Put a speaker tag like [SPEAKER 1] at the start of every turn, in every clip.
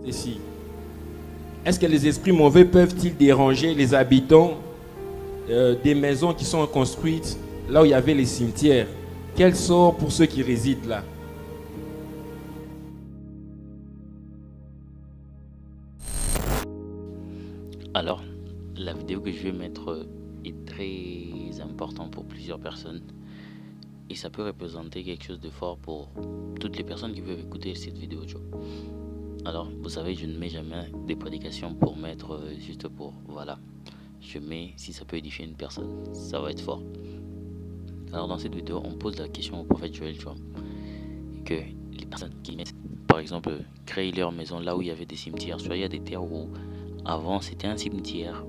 [SPEAKER 1] Ceci. Est-ce que les esprits mauvais peuvent-ils déranger les habitants des maisons qui sont construites là où il y avait les cimetières? Quel sort pour ceux qui résident là?
[SPEAKER 2] Alors, la vidéo que je vais mettre est très importante pour plusieurs personnes et ça peut représenter quelque chose de fort pour toutes les personnes qui peuvent écouter cette vidéo. Alors, vous savez, je ne mets jamais des prédications pour mettre juste pour, voilà. Je mets si ça peut édifier une personne, ça va être fort. Alors, dans cette vidéo, on pose la question au prophète Joël, que les personnes qui mettent, par exemple, créer leur maison là où il y avait des cimetières, soit il y a des terres où avant c'était un cimetière,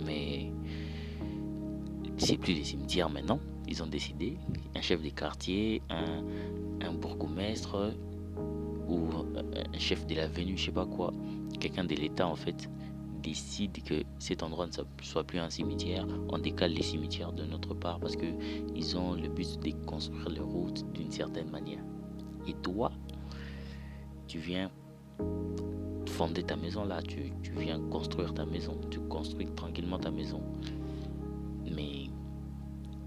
[SPEAKER 2] mais c'est plus des cimetières maintenant. Ils ont décidé, un chef de quartier, un bourgmestre ou un chef de l'avenue, je sais pas quoi, quelqu'un de l'État en fait, décide que cet endroit ne soit plus un cimetière. On décale les cimetières de notre part parce que ils ont le but de construire les routes d'une certaine manière. Et toi, tu viens fonder ta maison là, tu viens construire ta maison, tu construis tranquillement ta maison. Mais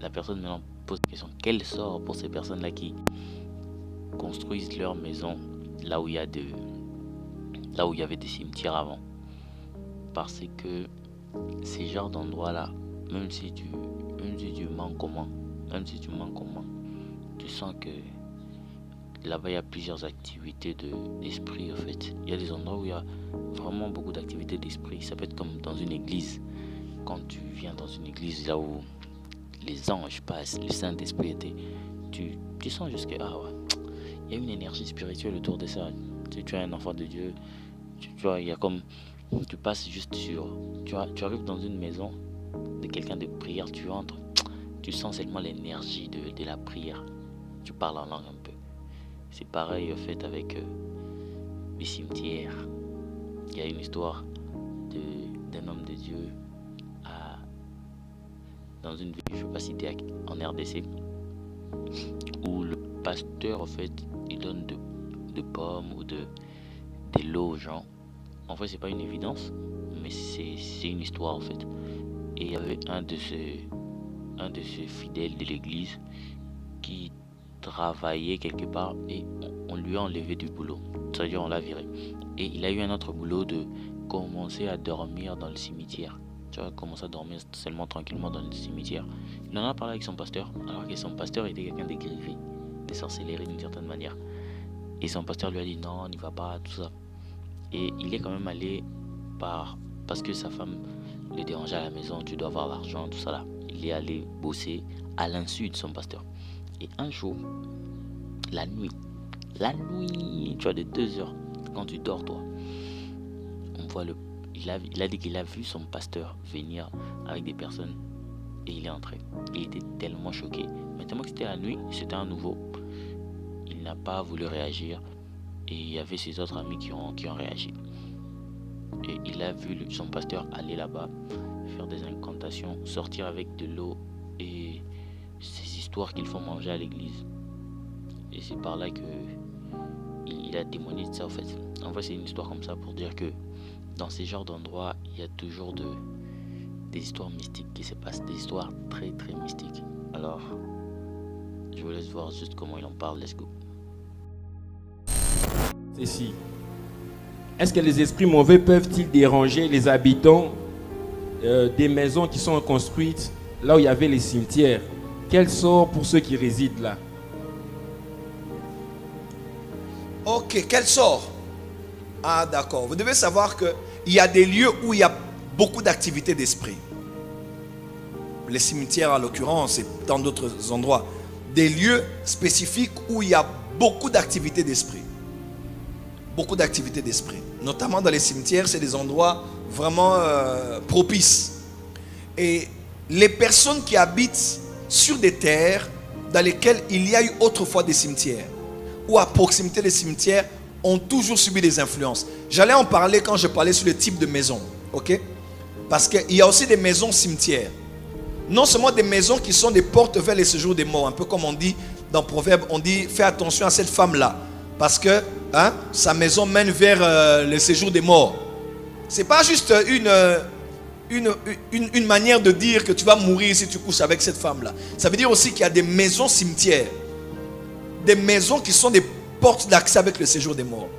[SPEAKER 2] la personne maintenant pose la question, quel sort pour ces personnes là qui construisent leur maison là où il y avait des cimetières avant? Parce que ces genres d'endroits là, même si tu manques comment, tu sens que là-bas il y a plusieurs activités d'esprit en fait. Il y a des endroits où il y a vraiment beaucoup d'activités d'esprit. Ça peut être comme dans une église. Quand tu viens dans une église là où les anges passent, le Saint-Esprit était, tu sens juste que il y a une énergie spirituelle autour de ça. Tu es un enfant de Dieu. Tu vois, il y a comme, tu passes juste tu arrives dans une maison de quelqu'un de prière, tu entres, tu sens seulement l'énergie de la prière. Tu parles en langue un peu. C'est pareil en fait avec les cimetières. Il y a une histoire d'un homme de Dieu dans une ville, je ne vais pas citer, en RDC, où le pasteur en fait il donne de pommes ou de l'eau aux gens. En fait c'est pas une évidence, mais c'est une histoire en fait. Et il y avait un de ces fidèles de l'église qui travaillait quelque part et on lui a enlevé du boulot, c'est-à-dire on l'a viré. Et il a eu un autre boulot de commencer à dormir dans le cimetière. Tu vois, commencer à dormir seulement tranquillement dans le cimetière. Il en a parlé avec son pasteur, alors que son pasteur était quelqu'un dégrivé, de sorcellerie d'une certaine manière. Et son pasteur lui a dit non, n'y va pas, tout ça. Et il est quand même allé parce que sa femme le dérangeait à la maison, tu dois avoir l'argent, tout ça là. Il est allé bosser à l'insu de son pasteur. Et un jour, la nuit, tu vois, de 2 heures, quand tu dors toi, on voit il a dit qu'il a vu son pasteur venir avec des personnes et il est entré. Il était tellement choqué. Mais tellement que c'était la nuit, c'était un nouveau. Il n'a pas voulu réagir et il y avait ses autres amis qui ont réagi. Et il a vu son pasteur aller là-bas, faire des incantations, sortir avec de l'eau et ces histoires qu'ils font manger à l'église. Et c'est par là que il a témoigné de ça en fait. En fait c'est une histoire comme ça pour dire que dans ces genres d'endroits, il y a toujours des histoires mystiques qui se passent, des histoires très très mystiques. Alors, je vous laisse voir juste comment il en parle, let's go.
[SPEAKER 1] Ceci. Est-ce que les esprits mauvais peuvent-ils déranger les habitants des maisons qui sont construites là où il y avait les cimetières? Quel sort pour ceux qui résident là?
[SPEAKER 3] Ok, quel sort? Ah d'accord, vous devez savoir qu'il y a des lieux où il y a beaucoup d'activités d'esprit. Les cimetières en l'occurrence et dans d'autres endroits. Des lieux spécifiques où il y a beaucoup d'activités d'esprit. Beaucoup d'activités d'esprit. Notamment dans les cimetières, c'est des endroits vraiment propices. Et les personnes qui habitent sur des terres dans lesquelles il y a eu autrefois des cimetières ou à proximité des cimetières ont toujours subi des influences. J'allais en parler quand je parlais sur le type de maison, ok? Parce qu'il y a aussi des maisons cimetières. Non seulement des maisons qui sont des portes vers les séjours des morts, un peu comme on dit dans Proverbe, on dit fais attention à cette femme-là, parce que hein, sa maison mène vers le séjour des morts. C'est pas juste une manière de dire que tu vas mourir si tu couches avec cette femme-là. Ça veut dire aussi qu'il y a des maisons cimetières. Des maisons qui sont des portes d'accès avec le séjour des morts.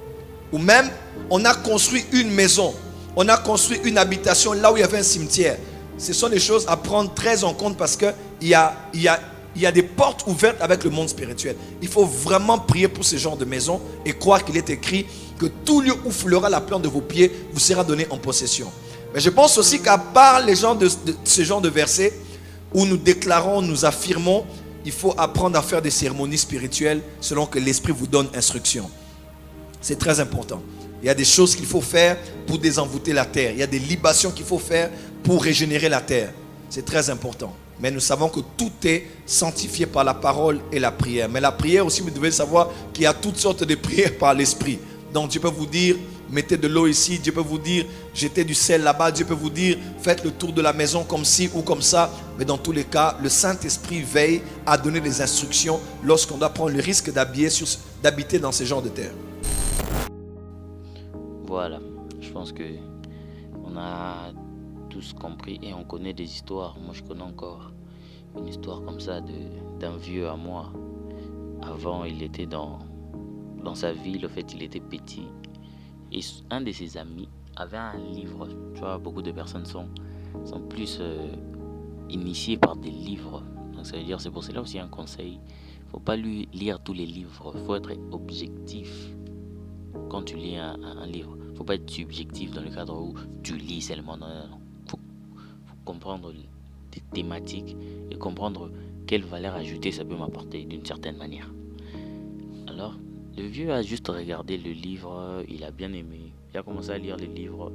[SPEAKER 3] Ou même, on a construit une maison. On a construit une habitation là où il y avait un cimetière. Ce sont des choses à prendre très en compte parce qu'il y a des portes ouvertes avec le monde spirituel. Il faut vraiment prier pour ce genre de maison et croire qu'il est écrit que tout lieu où foulera la plante de vos pieds vous sera donné en possession. Mais je pense aussi qu'à part ce genre de versets où nous déclarons, nous affirmons, il faut apprendre à faire des cérémonies spirituelles selon que l'Esprit vous donne instruction. C'est très important. Il y a des choses qu'il faut faire pour désenvoûter la terre. Il y a des libations qu'il faut faire pour régénérer la terre. C'est très important. Mais nous savons que tout est sanctifié par la parole et la prière. Mais la prière aussi, vous devez savoir qu'il y a toutes sortes de prières par l'Esprit. Donc Dieu peut vous dire, mettez de l'eau ici. Dieu peut vous dire, jetez du sel là-bas. Dieu peut vous dire, faites le tour de la maison comme ci ou comme ça. Mais dans tous les cas, le Saint-Esprit veille à donner des instructions lorsqu'on doit prendre le risque d'habiter dans ce genre de terre.
[SPEAKER 2] Voilà, je pense que on a tous compris et on connaît des histoires. Moi, je connais encore une histoire comme ça d'un vieux à moi. Avant, il était dans sa ville, en fait, il était petit. Et un de ses amis avait un livre. Tu vois, beaucoup de personnes sont plus initiées par des livres. Donc, ça veut dire, c'est pour cela aussi un conseil. Il ne faut pas lire tous les livres. Il faut être objectif quand tu lis un livre. Il ne faut pas être subjectif dans le cadre où tu lis seulement. Non. Faut comprendre des thématiques et comprendre quelle valeur ajoutée ça peut m'apporter d'une certaine manière. Alors, le vieux a juste regardé le livre, il a bien aimé. Il a commencé à lire les livres.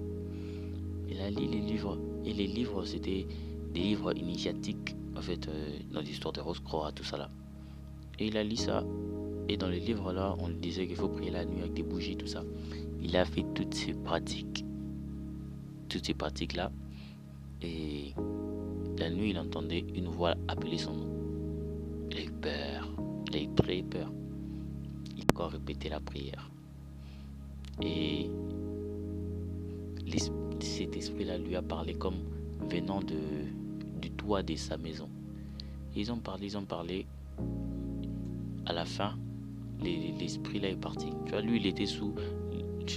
[SPEAKER 2] Il a lu les livres. Et les livres, c'était des livres initiatiques, en fait, dans l'histoire de Rose-Croix, tout ça là. Et il a lu ça. Et dans le livre là, on lui disait qu'il faut prier la nuit avec des bougies, tout ça. Il a fait toutes ces pratiques là. Et la nuit, il entendait une voix appeler son nom. Il a eu peur. Il a eu très peur. Il a encore répété la prière. Et cet esprit-là lui a parlé comme venant du toit de sa maison. Et ils ont parlé. À la fin, l'esprit là est parti. Tu vois, lui, il était sous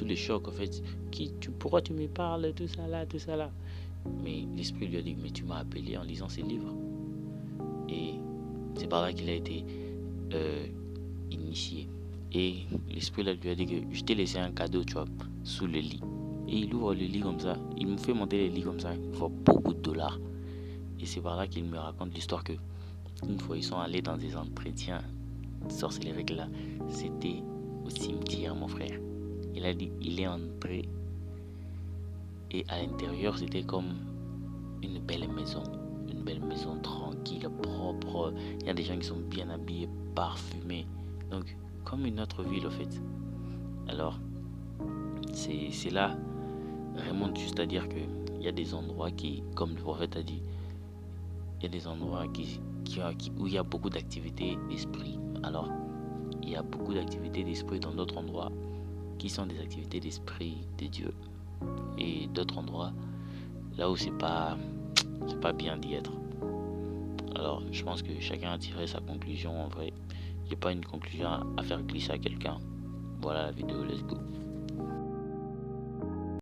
[SPEAKER 2] le choc, en fait. Pourquoi tu me parles, tout ça là. Mais l'esprit lui a dit, mais tu m'as appelé en lisant ces livres. Et c'est par là qu'il a été initié. Et l'esprit là lui a dit que je t'ai laissé un cadeau, tu vois, sous le lit. Et il ouvre le lit comme ça. Il me fait monter les lits comme ça. Il faut beaucoup de dollars. Et c'est par là qu'il me raconte l'histoire que une fois, ils sont allés dans des entretiens sorcellerie là. C'était au cimetière, mon frère. Il a dit, il est entré. Et à l'intérieur, c'était comme une belle maison tranquille, propre. Il y a des gens qui sont bien habillés, parfumés. Donc, comme une autre ville, en fait. Alors, c'est là, vraiment juste à dire qu'il y a des endroits qui, comme le prophète a dit, il y a des endroits où il y a beaucoup d'activités d'esprit. Alors, il y a beaucoup d'activités d'esprit dans d'autres endroits qui sont des activités d'esprit de Dieu. Et d'autres endroits là où c'est pas bien d'y être. Alors, je pense que chacun a tiré sa conclusion en vrai. Il n'y a pas une conclusion à faire glisser à quelqu'un. Voilà la vidéo, let's go.